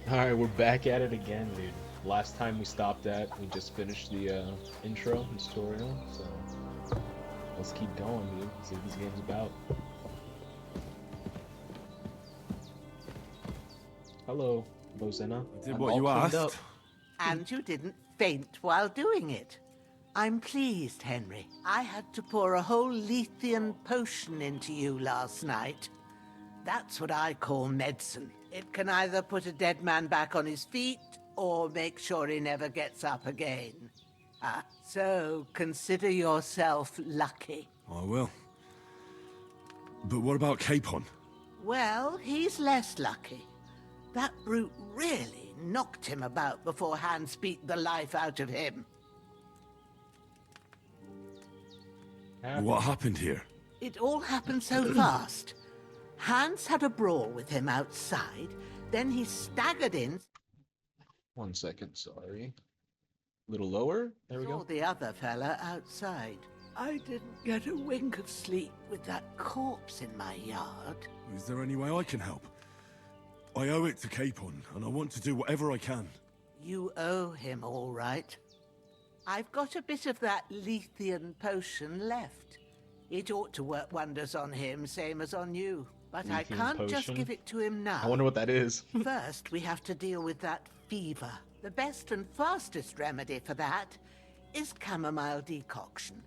Alright, we're back at it again, dude. Last time we stopped at, we just finished the intro and tutorial, so let's keep going, dude. See what this game's about. Hello, Lozena. I did I'm what all you cleaned asked. up. And you didn't faint while doing it. I'm pleased, Henry. I had to pour a whole Lethean potion into you last night. That's what I call medicine. It can either put a dead man back on his feet, or make sure he never gets up again. So consider yourself lucky. I will. But what about Capon? Well, he's less lucky. That brute really knocked him about before Hans beat the life out of him. What happened here? It all happened so fast. Hans had a brawl with him outside, then he staggered in. 1 second, sorry. A little lower? There we Saw go. the other fella outside. I didn't get a wink of sleep with that corpse in my yard. Is there any way I can help? I owe it to Capon, and I want to do whatever I can. You owe him, all right. I've got a bit of that Lethean potion left. It ought to work wonders on him, same as on you. But I Lethean can't just potion? give it to him now. I wonder what that is. First, we have to deal with that fever. The best and fastest remedy for that is chamomile decoction.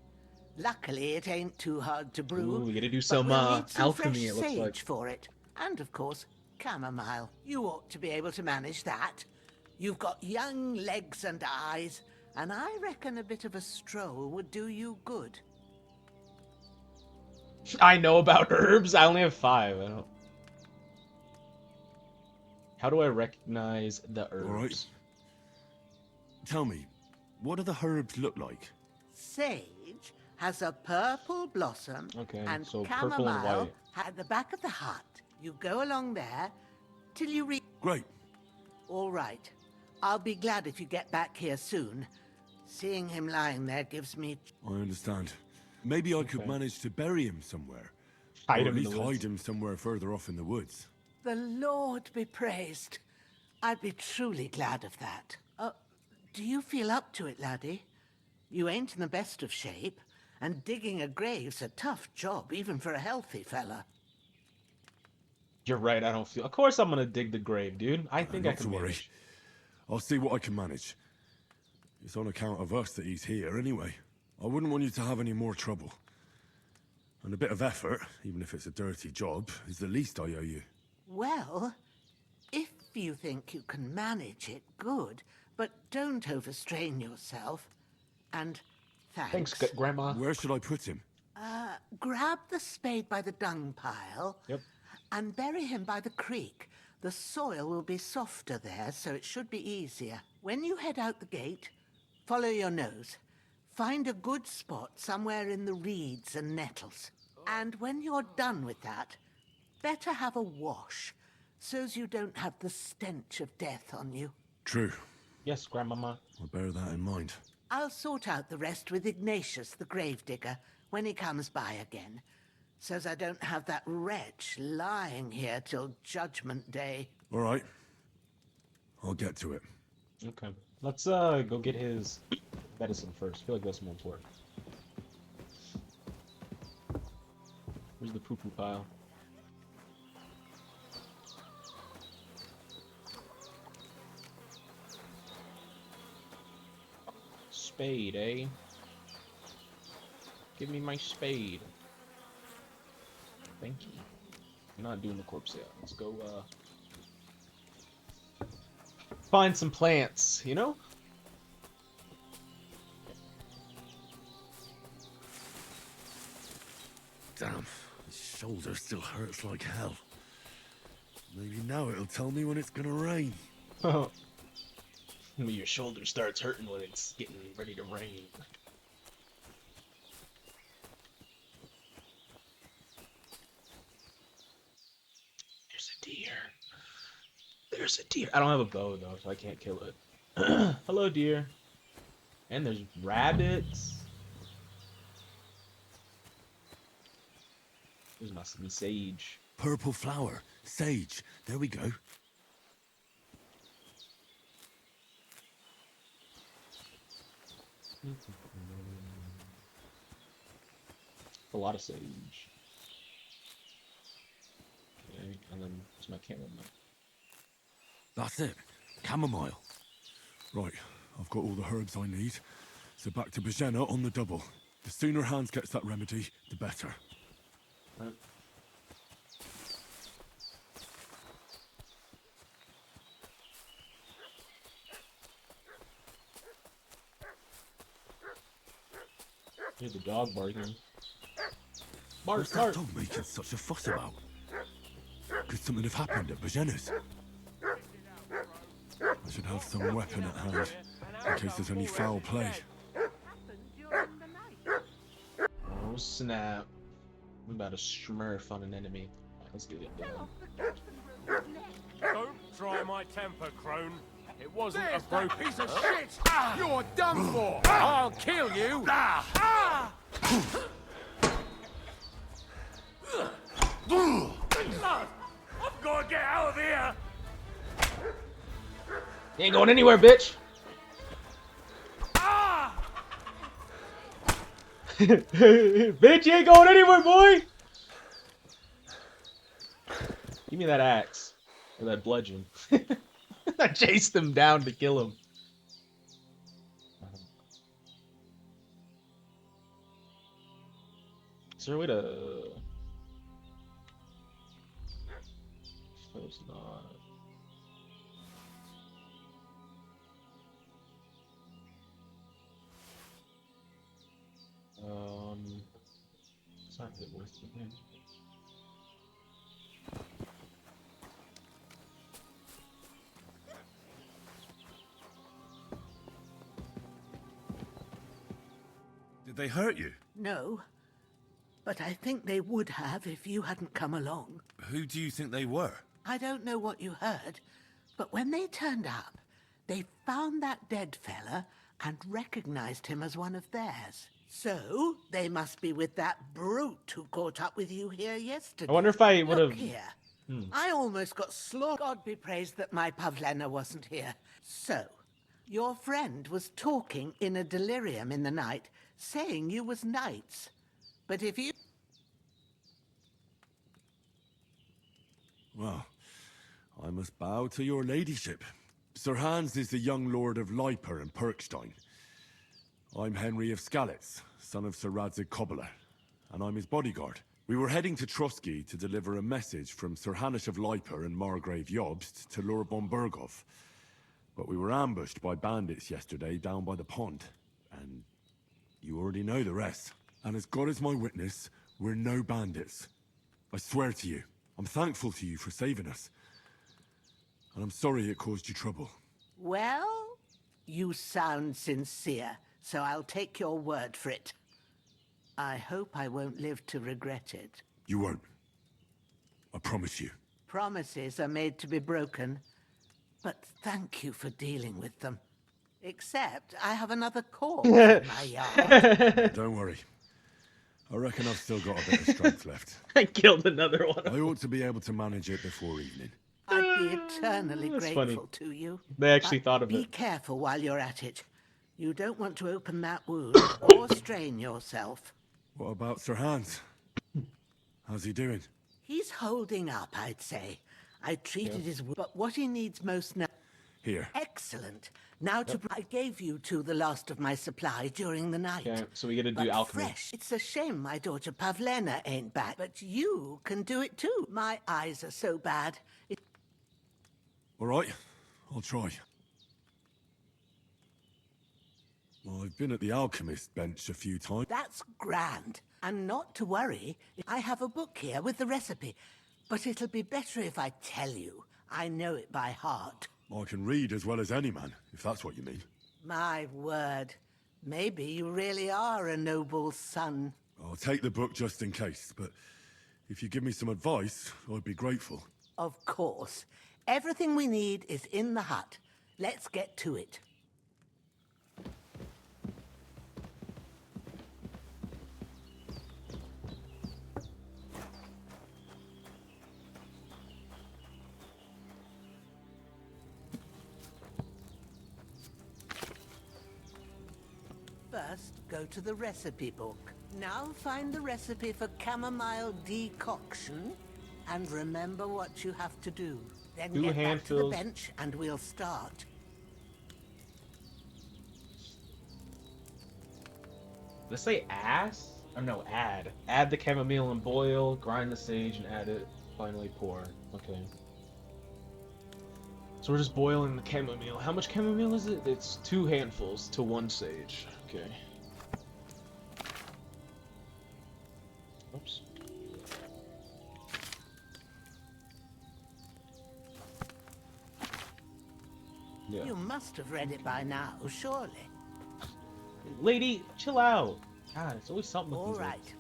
Luckily, it ain't too hard to brew. Ooh, we gotta do but some, we'll need some alchemy, fresh it looks sage like. for it. And, of course, chamomile. You ought to be able to manage that. You've got young legs and eyes, and I reckon a bit of a stroll would do you good. I know about herbs. I only have 5. I don't. How do I recognize the herbs? All right. Tell me, what do the herbs look like? Sage has a purple blossom, Okay, and so purple and chamomile white. at the back of the hut. You go along there till you reach. Great. All right. I'll be glad if you get back here soon. Seeing him lying there gives me. I understand. Maybe I could Okay. manage to bury him somewhere. Hide or him at in least the woods. hide him somewhere further off in the woods. The Lord be praised. I'd be truly glad of that. Do you feel up to it, laddie? You ain't in the best of shape, and digging a grave's a tough job, even for a healthy fella. You're right. I don't feel. Of course, I'm gonna dig the grave, dude. I think I Not to can worry. manage. I'll see what I can manage. It's on account of us that he's here anyway. I wouldn't want you to have any more trouble. And a bit of effort, even if it's a dirty job, is the least I owe you. Well, if you think you can manage it, good, but don't overstrain yourself. And thanks. Thanks, Grandma. Where should I put him? Grab the spade by the dung pile. Yep. And bury him by the creek. The soil will be softer there, so it should be easier. When you head out the gate, follow your nose. Find a good spot somewhere in the reeds and nettles. And when you're done with that, better have a wash, so's you don't have the stench of death on you. True. Yes, Grandmama. I'll bear that in mind. I'll sort out the rest with Ignatius, the gravedigger, when he comes by again, so's I don't have that wretch lying here till Judgment Day. All right. I'll get to it. Okay. Let's go get his medicine first. I feel like that's more important. Where's the poo-poo pile? Spade, eh? Give me my spade. Thank you. I'm not doing the corpse yet. Let's go, find some plants, you know? Damn, his shoulder still hurts like hell. Maybe now it'll tell me when it's gonna rain. When your shoulder starts hurting when it's getting ready to rain. There's a deer. There's a deer. I don't have a bow though, so I can't kill it. Hello, deer. And there's rabbits. There's must be sage. Purple flower. Sage. There we go. A lot of sage. Okay, and then it's my chamomile. That's it. Chamomile. Right, I've got all the herbs I need. So back to Bajena on the double. The sooner Hans gets that remedy, the better. Right. Here's the dog barking. Bark, What's that bark. dog making such a fuss about? Could something have happened at Bajena's? I should have some weapon at hand, in case there's any foul play. Oh snap. We're about to smurf on an enemy. Alright, let's get it done. Don't try my temper, crone. It wasn't a broken piece of hurt. shit! You're done for! I'll kill you! I've got to get out of here! You ain't going anywhere, bitch! Bitch, you ain't going anywhere, boy! Give me that axe. Or that bludgeon. I chased him down to kill him. Is there a way to... Suppose not. It's not really worth it. Man. Did they hurt you? No, but I think they would have if you hadn't come along. Who do you think they were? I don't know what you heard, but when they turned up, they found that dead fella and recognized him as one of theirs. So, they must be with that brute who caught up with you here yesterday. I wonder if I would Look have... here. I almost got slaughtered. God be praised that my Pavlena wasn't here. So, your friend was talking in a delirium in the night, saying you was knights. But if you... Well, I must bow to your ladyship. Sir Hans is the young lord of Leiper and Perkstein. I'm Henry of Skalitz, son of Sir Radzig Cobbler, and I'm his bodyguard. We were heading to Trotsky to deliver a message from Sir Hanish of Leiper and Margrave Jobst to Lord von Burgov. But we were ambushed by bandits yesterday down by the pond, and you already know the rest. And as God is my witness, we're no bandits. I swear to you, I'm thankful to you for saving us. And I'm sorry it caused you trouble. Well, you sound sincere, so I'll take your word for it. I hope I won't live to regret it. You won't. I promise you. Promises are made to be broken, but thank you for dealing with them. Except I have another corpse in my yard. Don't worry. I reckon I've still got a bit of strength left. I killed another one. I ought to be able to manage it before evening. I'd be eternally That's grateful funny. to you. They actually But thought of be it. careful while you're at it. You don't want to open that wound or strain yourself. What about Sir Hans? How's he doing? He's holding up, I'd say. I treated his wound, but what he needs most now... Here. Excellent. Now I gave you two the last of my supply during the night. Okay, so we get to do But alchemy. fresh. It's a shame my daughter Pavlena ain't back, but you can do it too. My eyes are so bad. All right, I'll try. Well, I've been at the alchemist bench a few times. That's grand. And not to worry, I have a book here with the recipe. But it'll be better if I tell you. I know it by heart. I can read as well as any man, if that's what you mean. My word. Maybe you really are a noble son. I'll take the book just in case, but if you give me some advice, I'd be grateful. Of course. Everything we need is in the hut. Let's get to it. First, go to the recipe book. Now find the recipe for chamomile decoction and remember what you have to do. Then 2 get back to the handfuls. bench and we'll start. Let's say ass? Or no, add. Add the chamomile and boil, grind the sage and add it, finally pour. Okay. So we're just boiling the chamomile. How much chamomile is it? It's 2 handfuls to 1 sage. Okay. Oops. Yeah. You must have read it by now, surely. Lady, chill out. God, it's always something with All these right.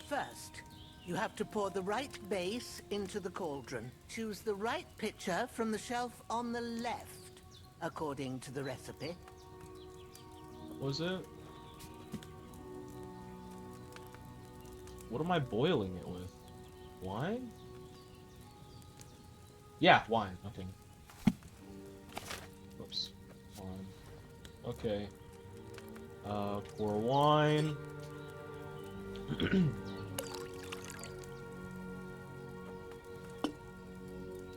First, you have to pour the right base into the cauldron. Choose the right pitcher from the shelf on the left, according to the recipe. What was it? What am I boiling it with? Wine? Yeah, wine. Okay. Oops. Wine. Okay. Pour wine.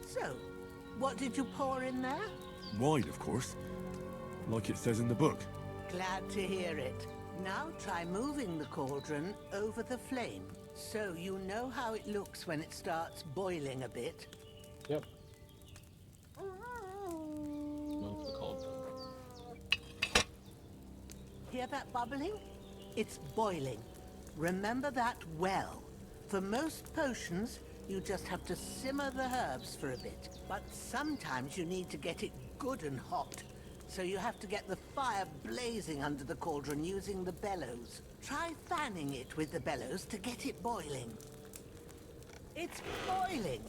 So, what did you pour in there? Wine, of course. Like it says in the book. Glad to hear it. Now try moving the cauldron over the flame, so you know how it looks when it starts boiling a bit. Yep. Move the cauldron. Hear that bubbling? It's boiling. Remember that well. For most potions, you just have to simmer the herbs for a bit. But sometimes you need to get it good and hot. So you have to get the fire blazing under the cauldron using the bellows. Try fanning it with the bellows to get it boiling. It's boiling!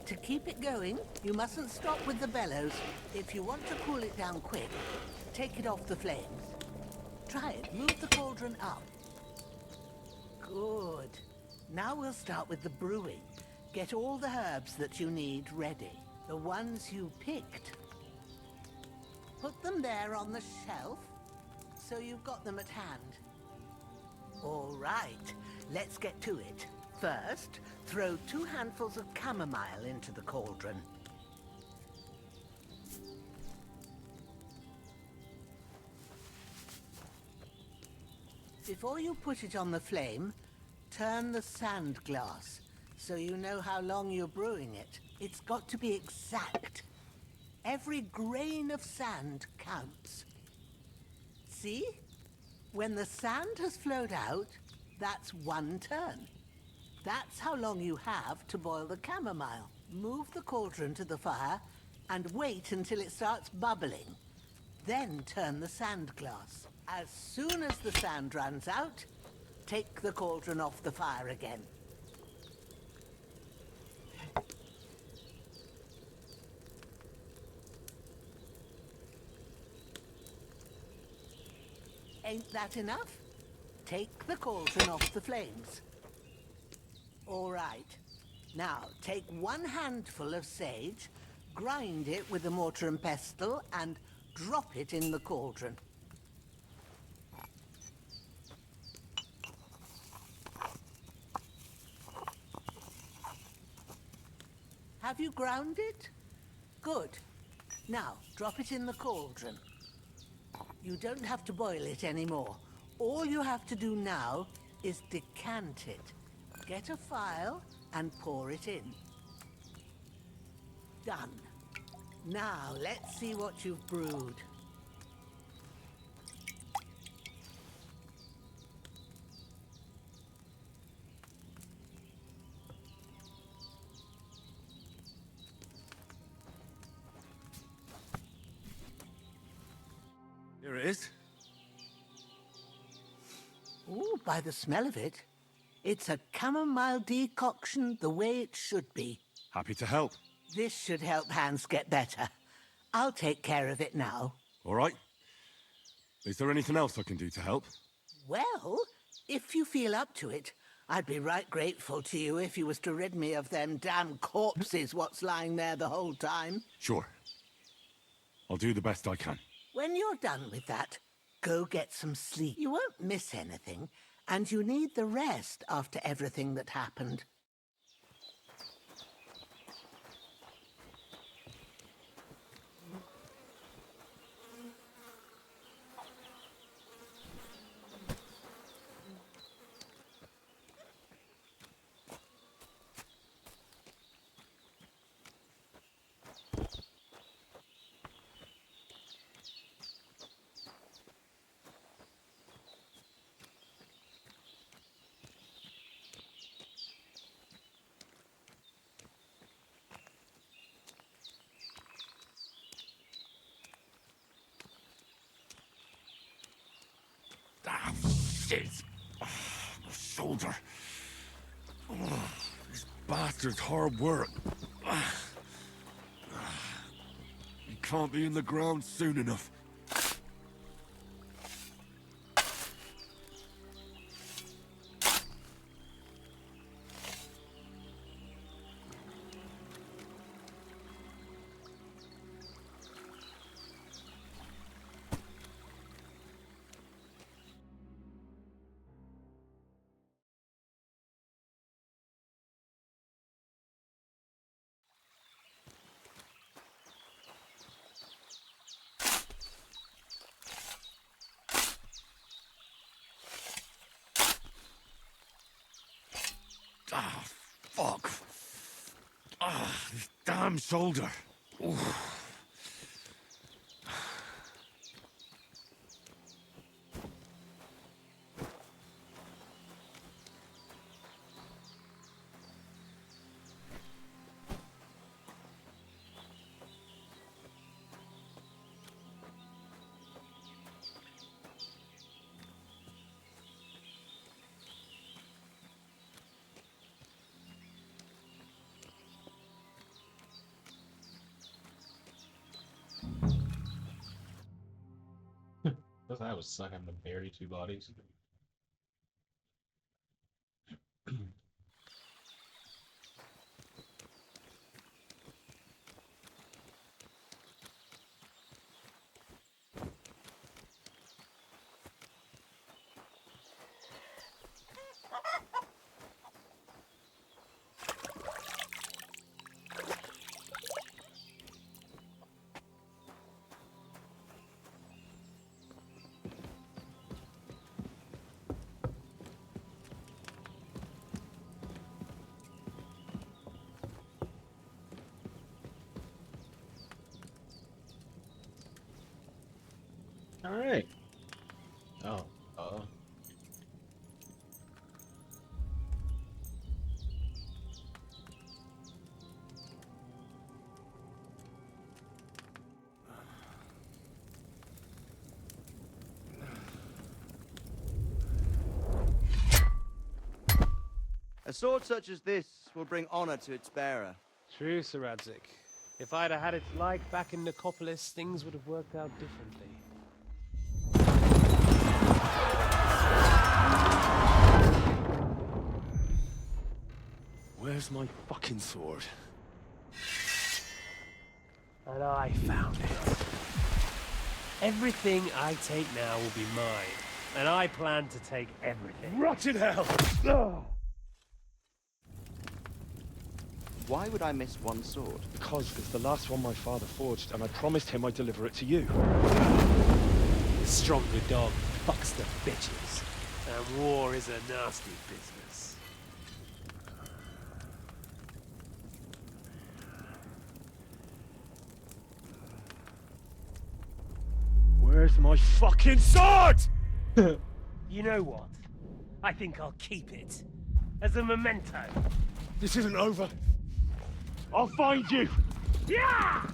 To keep it going, you mustn't stop with the bellows. If you want to cool it down quick, take it off the flames. Try it. Move the cauldron up. Good. Now we'll start with the brewing. Get all the herbs that you need ready. The ones you picked. Put them there on the shelf, so you've got them at hand. All right, let's get to it. First, throw 2 handfuls of chamomile into the cauldron. Before you put it on the flame, turn the sand glass, so you know how long you're brewing it. It's got to be exact. Every grain of sand counts. See? When the sand has flowed out, that's 1 turn. That's how long you have to boil the chamomile. Move the cauldron to the fire and wait until it starts bubbling. Then turn the sand glass. As soon as the sand runs out, take the cauldron off the fire again. Ain't that enough? Take the cauldron off the flames. All right. Now, take 1 handful of sage, grind it with a mortar and pestle, and drop it in the cauldron. Have you ground it? Good. Now, drop it in the cauldron. You don't have to boil it anymore. All you have to do now is decant it. Get a phial and pour it in. Done. Now, let's see what you've brewed. Here it is. Ooh, by the smell of it, it's a chamomile decoction the way it should be. Happy to help. This should help Hans get better. I'll take care of it now. All right. Is there anything else I can do to help? Well, if you feel up to it, I'd be right grateful to you if you was to rid me of them damn corpses what's lying there the whole time. Sure. I'll do the best I can. When you're done with that, Go get some sleep. You won't miss anything, and you need the rest after everything that happened. Ah, shit! My shoulder. This bastard's hard work. You can't be in the ground soon enough. Ah, fuck. Ah, this damn shoulder. Oof. That was suck having to bury two bodies. All right. Oh. A sword such as this will bring honor to its bearer. True, Sir Radzik. If I'd have had its like back in Nicopolis, things would have worked out differently. Where's my fucking sword? And I found it. Everything I take now will be mine, and I plan to take everything. Rotten hell! Why would I miss one sword? Because it's the last one my father forged, and I promised him I'd deliver it to you. The stronger dog fucks the bitches, and war is a nasty business. Where's my fucking sword? You know what? I think I'll keep it. As a memento. This isn't over. I'll find you! Yeah!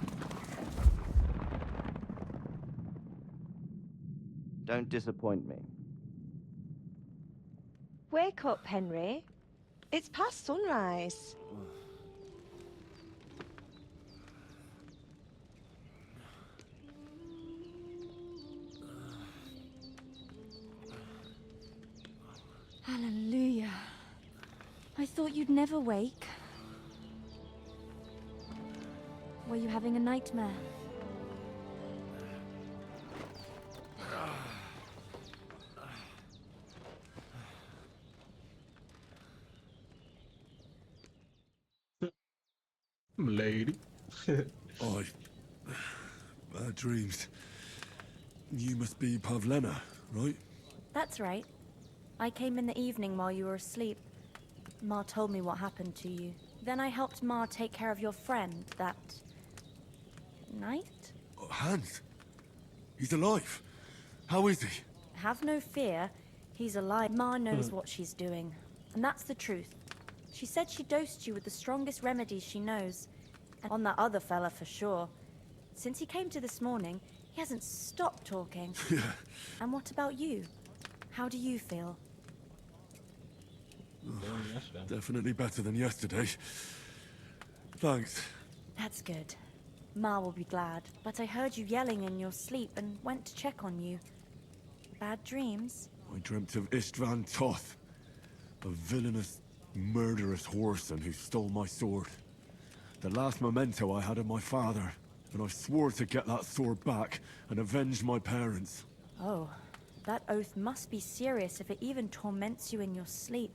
Don't disappoint me. Wake up, Henry. It's past sunrise. Hallelujah. I thought you'd never wake. Were you having a nightmare? I... Bad dreams. You must be Pavlena, right? That's right. I came in the evening while you were asleep. Ma told me what happened to you. Then I helped Ma take care of your friend that night? Hans? He's alive. How is he? Have no fear. He's alive. Ma knows what she's doing. And that's the truth. She said she dosed you with the strongest remedies she knows. And on that other fella for sure. Since he came to this morning, he hasn't stopped talking. Yeah. And what about you? How do you feel? Definitely better than yesterday. Thanks. That's good. Ma will be glad. But I heard you yelling in your sleep and went to check on you. Bad dreams? I dreamt of Istvan Toth, a villainous, murderous whoreson who stole my sword. The last memento I had of my father, and I swore to get that sword back and avenge my parents. Oh, that oath must be serious if it even torments you in your sleep.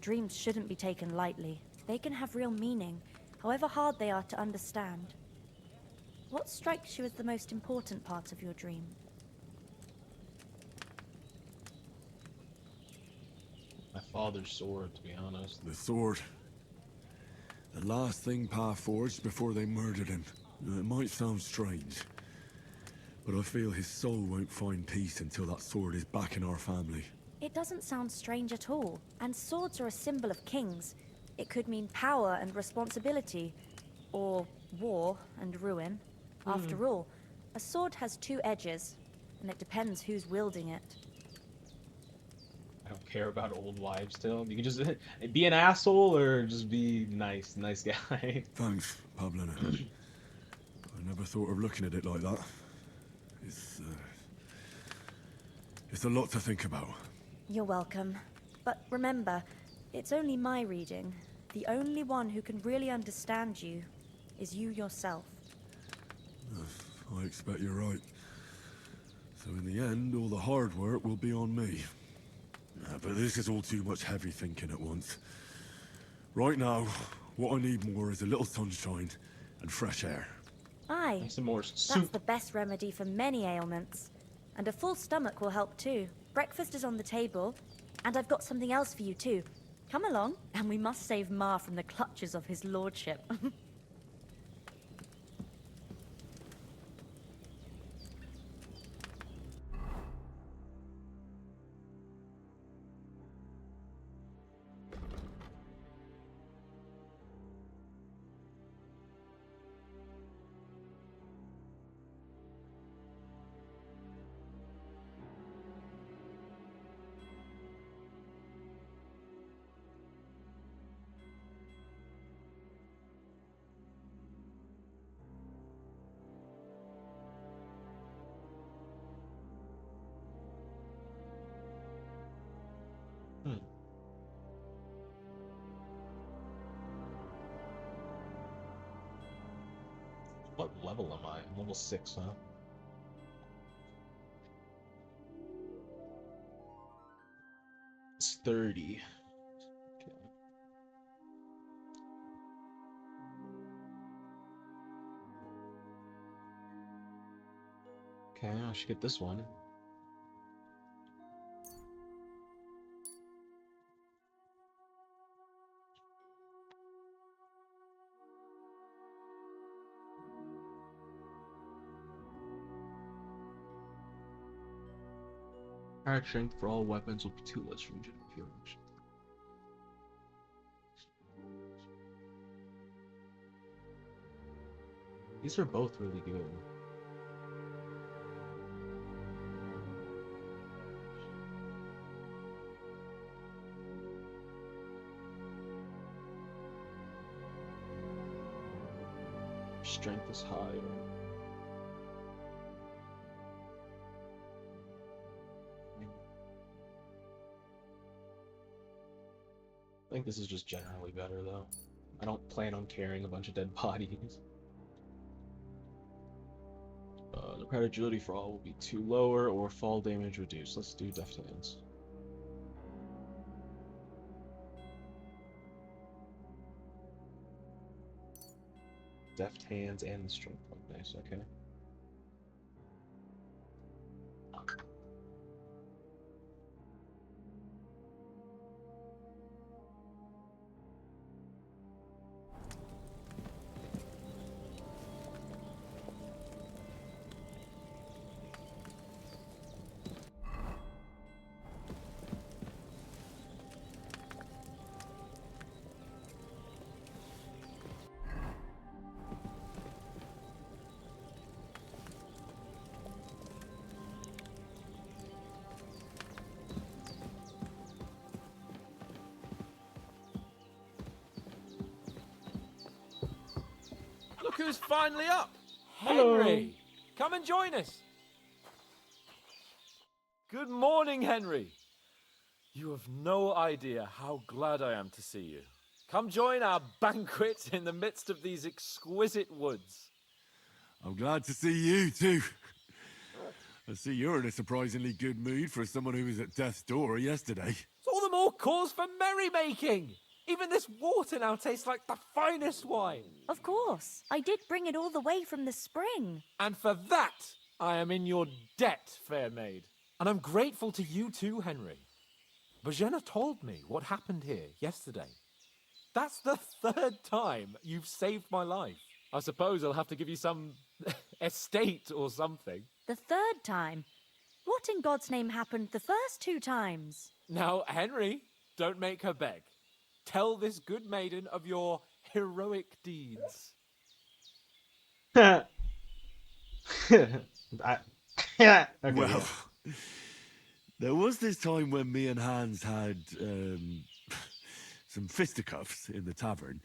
Dreams shouldn't be taken lightly. They can have real meaning, however hard they are to understand. What strikes you as the most important part of your dream? My father's sword, to be honest. The sword. The last thing Pa forged before they murdered him. It might sound strange, but I feel his soul won't find peace until that sword is back in our family. It doesn't sound strange at all, and swords are a symbol of kings. It could mean power and responsibility, or war and ruin. After all, a sword has two edges, and it depends who's wielding it. I don't care about old wives still. You can just be an asshole or just be nice guy. Thanks, Pavlena. I never thought of looking at it like that. It's a lot to think about. You're welcome. But remember, it's only my reading. The only one who can really understand you is you yourself. I expect you're right. So in the end, all the hard work will be on me. But this is all too much heavy thinking at once. Right now, what I need more is a little sunshine and fresh air. Aye, Some more that's soup. the best remedy for many ailments. And a full stomach will help too. Breakfast is on the table, and I've got something else for you too. Come along, and we must save Ma from the clutches of his lordship. What level am I? I'm level 6, huh? It's 30. Okay. Okay, I should get this one. Attack strength for all weapons will be 2 less from general healing. These are both really good. Strength is higher. I think this is just generally better, though. I don't plan on carrying a bunch of dead bodies. The crowd agility for all will be 2 lower, or fall damage reduced. Let's do Deft Hands. deft hands and the strong point. Nice, okay. Look who's finally up! Hello. Henry! Come and join us! Good morning, Henry! You have no idea how glad I am to see you. Come join our banquet in the midst of these exquisite woods. I'm glad to see you, too. I see you're in a surprisingly good mood for someone who was at death's door yesterday. It's all the more cause for merrymaking! Even this water now tastes like the finest wine. Of course. I did bring it all the way from the spring. And for that, I am in your debt, fair maid. And I'm grateful to you too, Henry. Bojena told me what happened here yesterday. That's the third time you've saved my life. I suppose I'll have to give you some estate or something. The third time? What in God's name happened the first 2 times? Now, Henry, don't make her beg. Tell this good maiden of your heroic deeds. I, yeah. Okay, Well, yeah. there was this time when me and Hans had some fisticuffs in the tavern,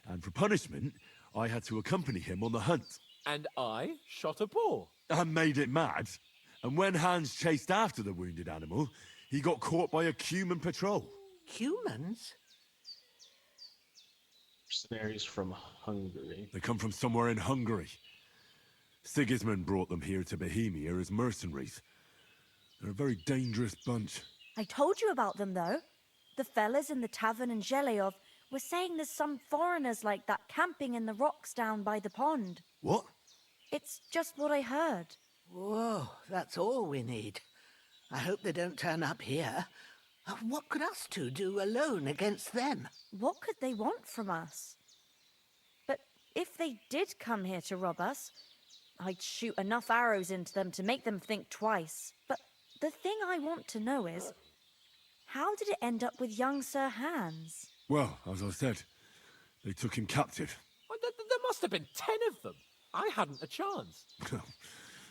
and for punishment, I had to accompany him on the hunt. And I shot a boar. And made it mad. And when Hans chased after the wounded animal, he got caught by a human patrol. Humans? Mercenaries from Hungary. They come from somewhere in Hungary. Sigismund brought them here to Bohemia as mercenaries. They're a very dangerous bunch. I told you about them, though. The fellas in the tavern in Zheleov were saying there's some foreigners like that camping in the rocks down by the pond. What? It's just what I heard. Whoa, that's all we need. I hope they don't turn up here. What could us two do alone against them? What could they want from us? But if they did come here to rob us, I'd shoot enough arrows into them to make them think twice. But the thing I want to know is, how did it end up with young Sir Hans? Well, as I said, they took him captive. Well, there must have been 10 of them. I hadn't a chance.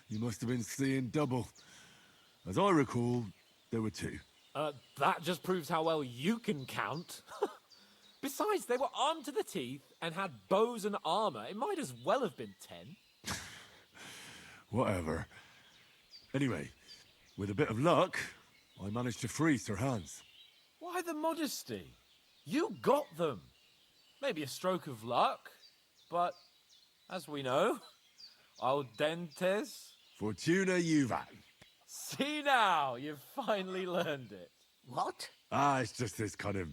You must have been seeing double. As I recall, there were 2. That just proves how well you can count. Besides, they were armed to the teeth and had bows and armor. It might as well have been 10. Whatever. Anyway, with a bit of luck, I managed to free Sir Hans. Why the modesty? You got them. Maybe a stroke of luck, but as we know, al dentes. Fortuna juvat. See now, you've finally learned it. What? It's just this kind of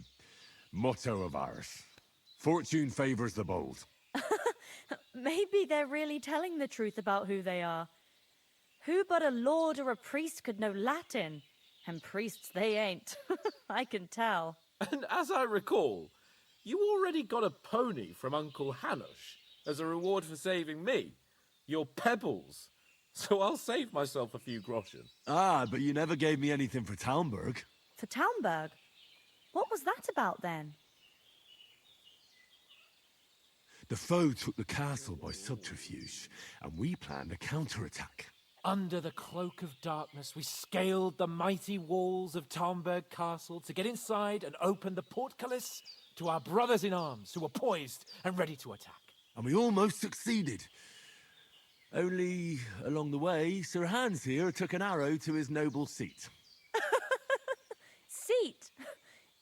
motto of ours. Fortune favors the bold. Maybe they're really telling the truth about who they are. Who but a lord or a priest could know Latin? And priests they ain't. I can tell. And as I recall, you already got a pony from Uncle Hanush as a reward for saving me. Your pebbles. So I'll save myself a few groschen. But you never gave me anything for Talmberg. For Talmberg? What was that about then? The foe took the castle by subterfuge, and we planned a counterattack. Under the cloak of darkness, we scaled the mighty walls of Talmberg Castle to get inside and open the portcullis to our brothers in arms who were poised and ready to attack. And we almost succeeded. Only, along the way, Sir Hans here took an arrow to his noble seat. Seat?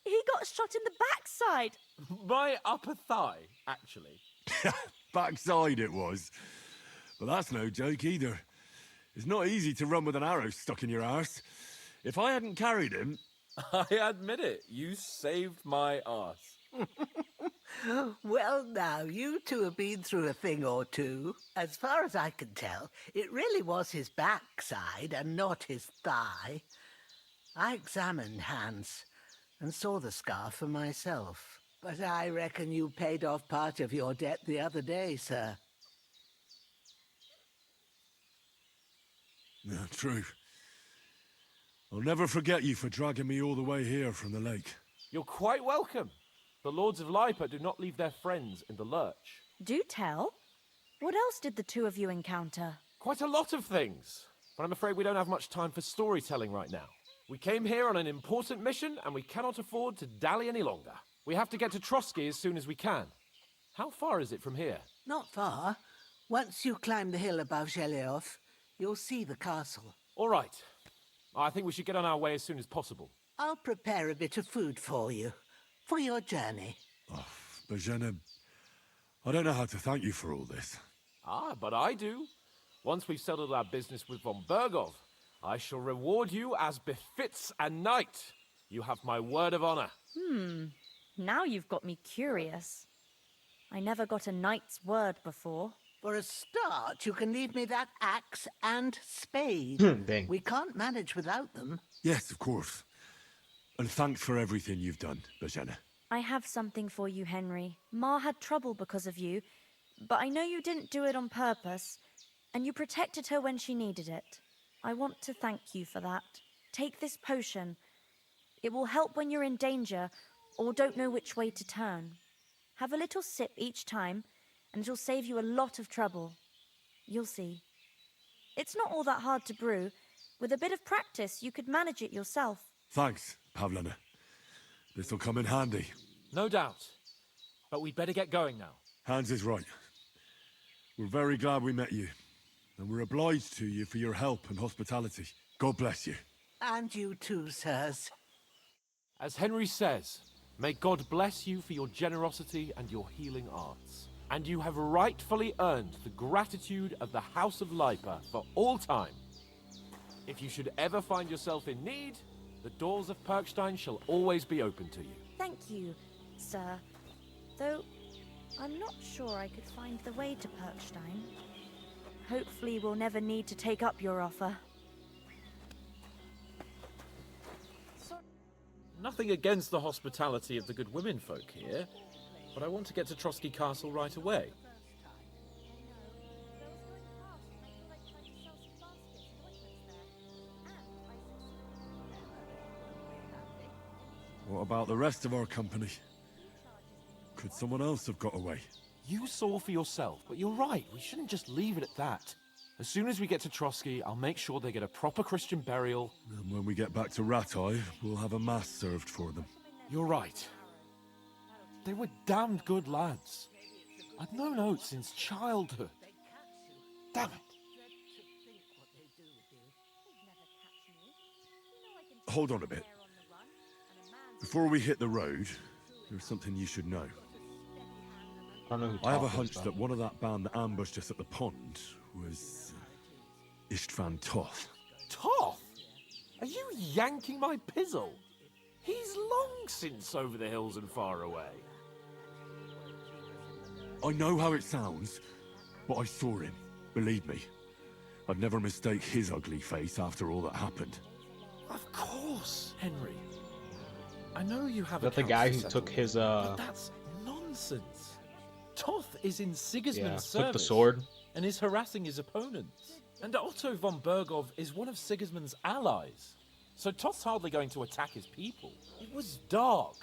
He got shot in the backside. My upper thigh, actually. Backside it was. But that's no joke either. It's not easy to run with an arrow stuck in your arse. If I hadn't carried him... I admit it, you saved my arse. Well, now, you two have been through a thing or two. As far as I can tell, it really was his backside and not his thigh. I examined Hans and saw the scar for myself. But I reckon you paid off part of your debt the other day, sir. Yeah, true. I'll never forget you for dragging me all the way here from the lake. You're quite welcome. The Lords of Lipa do not leave their friends in the lurch. Do tell. What else did the two of you encounter? Quite a lot of things, but I'm afraid we don't have much time for storytelling right now. We came here on an important mission, and we cannot afford to dally any longer. We have to get to Trotsky as soon as we can. How far is it from here? Not far. Once you climb the hill above Zheleov, you'll see the castle. All right. I think we should get on our way as soon as possible. I'll prepare a bit of food for you, for your journey. Oh, Bozhena, I don't know how to thank you for all this. Ah, but I do. Once we've settled our business with von Bergov, I shall reward you as befits a knight. You have my word of honor. Now you've got me curious. I never got a knight's word before. For a start, you can leave me that axe and spade. Dang. We can't manage without them. Yes, of course. And thanks for everything you've done, Bozhena. I have something for you, Henry. Ma had trouble because of you, but I know you didn't do it on purpose, and you protected her when she needed it. I want to thank you for that. Take this potion. It will help when you're in danger or don't know which way to turn. Have a little sip each time, and it'll save you a lot of trouble. You'll see. It's not all that hard to brew. With a bit of practice, you could manage it yourself. Thanks, Pavlena. This'll come in handy. No doubt. But we'd better get going now. Hans is right. We're very glad we met you. And we're obliged to you for your help and hospitality. God bless you. And you too, sirs. As Henry says, may God bless you for your generosity and your healing arts. And you have rightfully earned the gratitude of the House of Lipa for all time. If you should ever find yourself in need, the doors of Perkstein shall always be open to you. Thank you, sir. Though, I'm not sure I could find the way to Perkstein. Hopefully we'll never need to take up your offer. Nothing against the hospitality of the good women folk here, but I want to get to Trotsky Castle right away. What about the rest of our company? Could someone else have got away? You saw for yourself, but you're right. We shouldn't just leave it at that. As soon as we get to Trotsky, I'll make sure they get a proper Christian burial. And when we get back to Ratai, we'll have a mass served for them. You're right. They were damned good lads. I've known Oates since childhood. Damn it. Hold on a bit. Before we hit the road, there's something you should know. I don't know who I have a Toff is, hunch though. that one of that band that ambushed us at the pond was Istvan Toth. Toff? Are you yanking my pizzle? He's long since over the hills and far away. I know how it sounds, but I saw him. Believe me. I'd never mistake his ugly face after all that happened. Of course, Henry. I know you have Is that the accounts guy to who settle, took his but that's nonsense. Toth is in Sigismund's service took the sword? and is harassing his opponents. And Otto von Bergov is one of Sigismund's allies. So Toth's hardly going to attack his people. It was dark.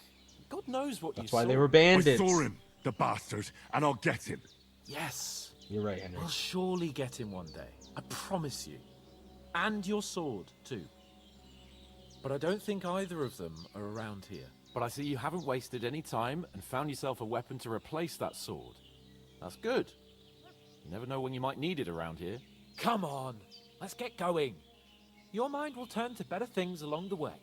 God knows what That's you why saw. they were bandits. I saw him, the bastard, and I'll get him. Yes. You're right, Henry. We'll surely get him one day. I promise you. And your sword, too. But I don't think either of them are around here. But I see you haven't wasted any time and found yourself a weapon to replace that sword. That's good. You never know when you might need it around here. Come on, let's get going. Your mind will turn to better things along the way.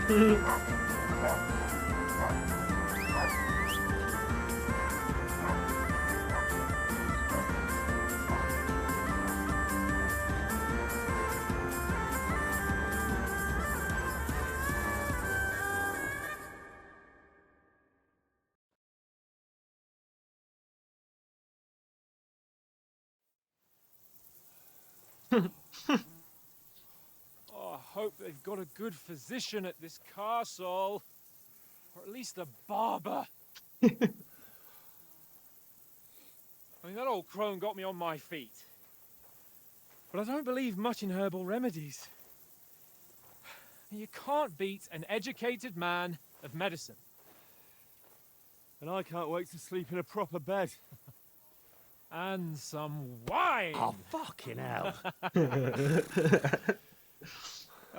Oh, I hope they've got a good physician at this castle. Or at least a barber. I mean, that old crone got me on my feet. But I don't believe much in herbal remedies. You can't beat an educated man of medicine. And I can't wait to sleep in a proper bed. And some wine! Oh, fucking hell.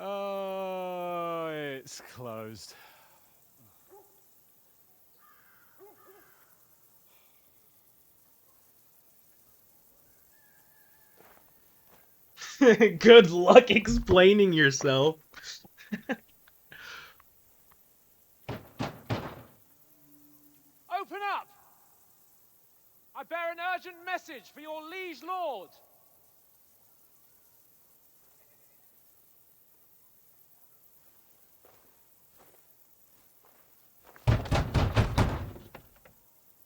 Oh, it's closed. Good luck explaining yourself. Open up! I bear an urgent message for your liege lord.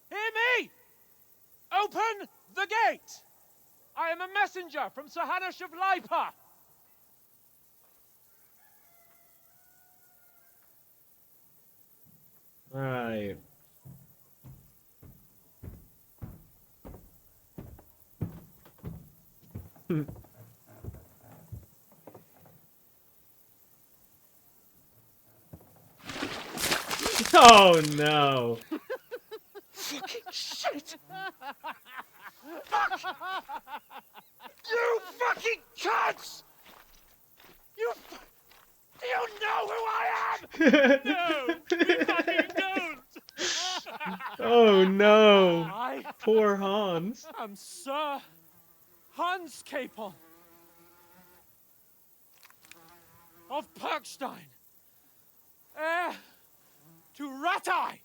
Hear me! Open the gate! I am a messenger from Sir Hanush of Lipa. Alright. Oh no. Fucking shit! Fuck! You fucking cunts! Do you know who I am? No! You fucking don't! Oh no. I Poor Hans. am Sir Hans Capon of Perkstein, heir to Ratai.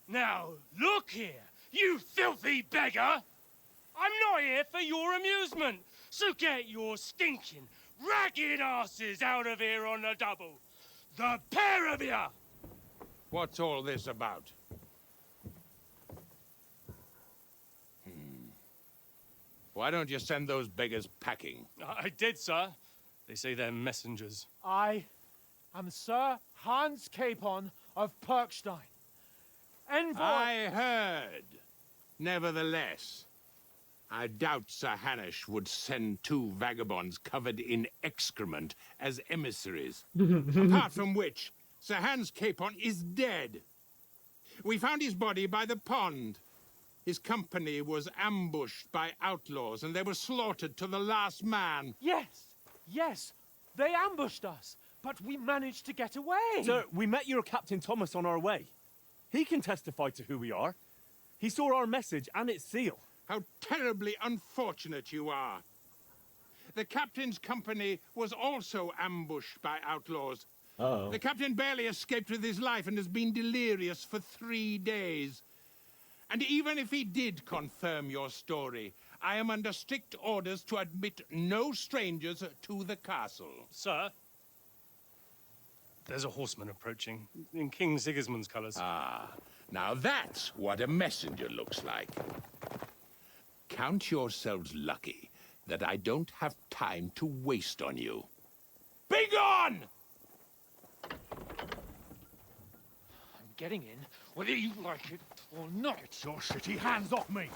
Now, look here, you filthy beggar! I'm not here for your amusement, so get your stinking, ragged asses out of here on the double. The pair of you! What's all this about? Why don't you send those beggars packing? I did, sir. They say they're messengers. I am Sir Hans Capon of Perkstein. Envoy... I heard. Nevertheless, I doubt Sir Hanush would send two vagabonds covered in excrement as emissaries. Apart from which, Sir Hans Capon is dead. We found his body by the pond. His company was ambushed by outlaws, and they were slaughtered to the last man. Yes, they ambushed us, but we managed to get away. Sir, we met your Captain Thomas on our way. He can testify to who we are. He saw our message and its seal. How terribly unfortunate you are. The captain's company was also ambushed by outlaws. Uh-oh. The captain barely escaped with his life and has been delirious for 3 days. And even if he did confirm your story, I am under strict orders to admit no strangers to the castle. Sir, there's a horseman approaching in King Sigismund's colours. Ah, now that's what a messenger looks like. Count yourselves lucky that I don't have time to waste on you. Be gone! I'm getting in, whether you like it or not. Get your shitty hands off me!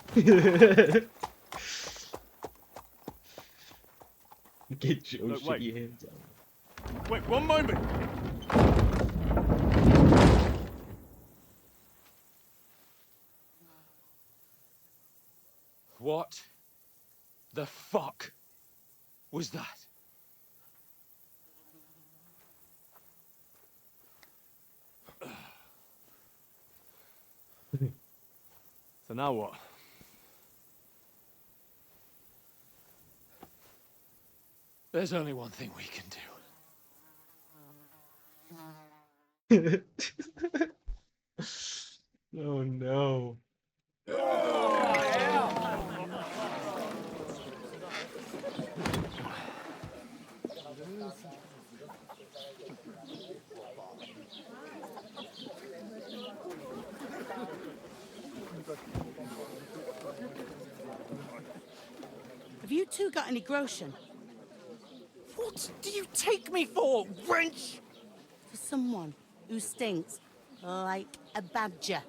Get your Look, wait. shitty hands on. Wait, one moment! What the fuck was that? So now what? There's only one thing we can do. Oh no. Have you two got any groschen? What do you take me for, wench? For someone who stinks like a badger.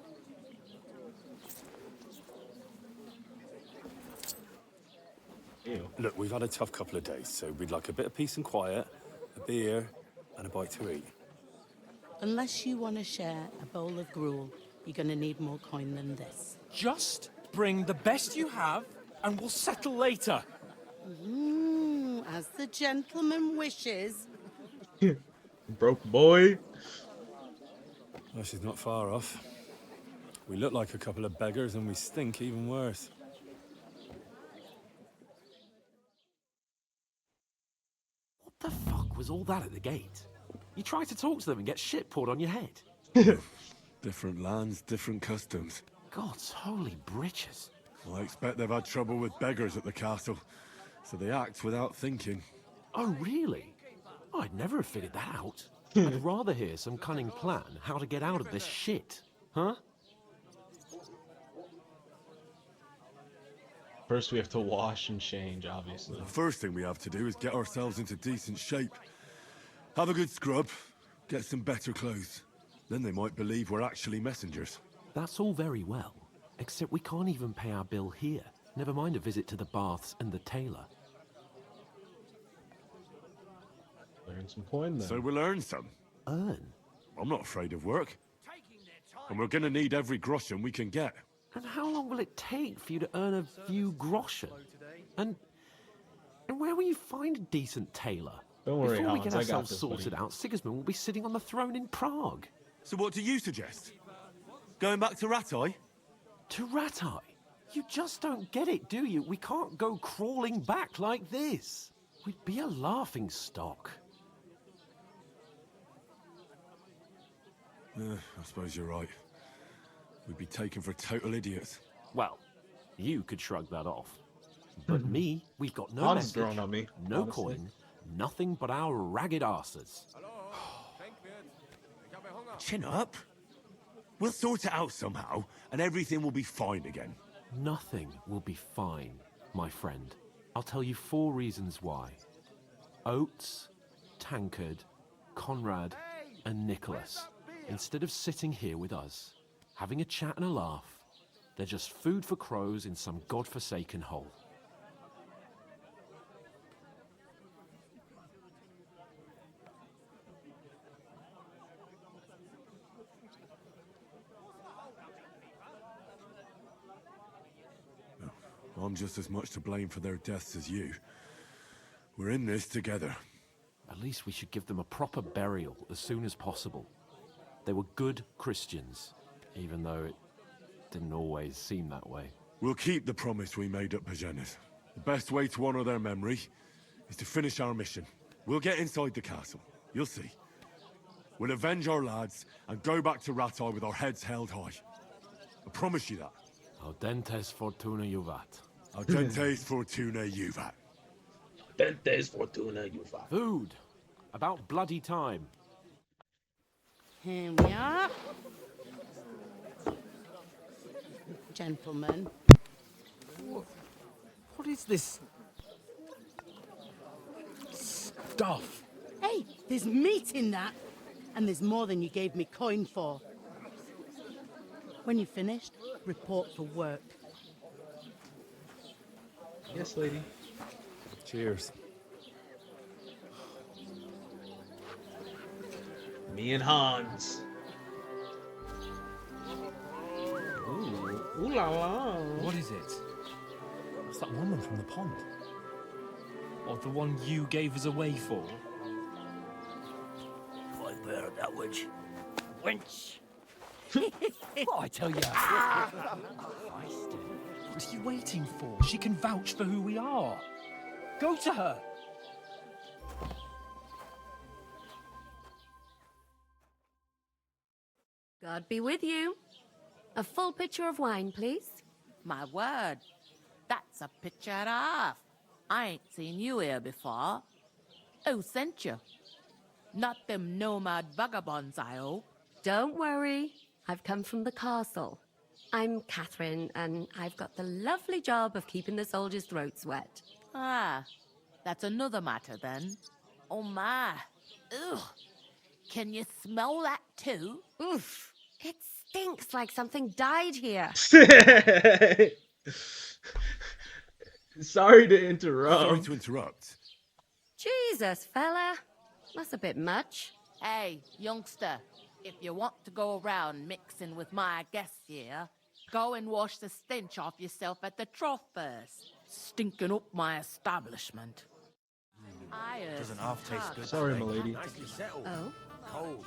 Ew. Look, we've had a tough couple of days, so we'd like a bit of peace and quiet, a beer, and a bite to eat. Unless you want to share a bowl of gruel, you're going to need more coin than this. Just bring the best you have, and we'll settle later. As the gentleman wishes. Broke boy. Well, she's not far off. We look like a couple of beggars, and we stink even worse. What the fuck was all that at the gate? You try to talk to them and get shit poured on your head. Different lands, different customs. God's holy britches. I expect they've had trouble with beggars at the castle, so they act without thinking. Oh, really? I'd never have figured that out. I'd rather hear some cunning plan how to get out of this shit. Huh? First we have to wash and change, obviously. The first thing we have to do is get ourselves into decent shape. Have a good scrub, get some better clothes. Then they might believe we're actually messengers. That's all very well, except we can't even pay our bill here. Never mind a visit to the baths and the tailor. Earn some coin then. So we'll earn some. Earn? I'm not afraid of work. And we're gonna need every groschen we can get. And how long will it take for you to earn a few groschen? And where will you find a decent tailor? Don't worry, Before we Hans, get I got ourselves this, sorted buddy. out, Sigismund will be sitting on the throne in Prague. So what do you suggest? Going back to Ratai? To Ratai? You just don't get it, do you? We can't go crawling back like this. We'd be a laughing stock. I suppose you're right. We'd be taken for total idiots. Well, you could shrug that off. But me, we've got no Hans message, throwing on me, no honestly. coin, nothing but our ragged arses. Chin up. We'll sort it out somehow, and everything will be fine again. Nothing will be fine, my friend. I'll tell you 4 reasons why. Oates, Tankard, Conrad, and Nicholas, instead of sitting here with us, having a chat and a laugh, they're just food for crows in some godforsaken hole. I'm just as much to blame for their deaths as you. We're in this together. At least we should give them a proper burial as soon as possible. They were good Christians, even though it didn't always seem that way. We'll keep the promise we made at Bajenas. The best way to honor their memory is to finish our mission. We'll get inside the castle. You'll see. We'll avenge our lads and go back to Ratai with our heads held high. I promise you that. Audentes fortuna juvat. Audentes fortuna juvat. Dentes fortuna juvat. Food. About bloody time. Here we are. Gentlemen. What is this stuff? Hey, there's meat in that. And there's more than you gave me coin for. When you're finished, report for work. Yes, lady. Cheers. Me and Hans. Ooh, ooh la la. What is it? It's that woman from the pond. Or the one you gave us away for? I bear that witch. Wench! What I tell you? What are you waiting for? She can vouch for who we are. Go to her. God be with you. A full pitcher of wine, please. My word, that's a picture and a half. I ain't seen you here before. Who sent you? Not them nomad vagabonds, I hope. Don't worry. I've come from the castle. I'm Catherine, and I've got the lovely job of keeping the soldiers' throats wet. Ah, that's another matter then. Oh my. Ugh. Can you smell that too? Oof. It stinks like something died here. Sorry to interrupt. Sorry to interrupt. Jesus, fella. That's a bit much. Hey, youngster, if you want to go around mixing with my guests here, go and wash the stench off yourself at the trough first. Stinking up my establishment. Doesn't half taste good. Sorry, milady. Nicely settled. Oh? Cold.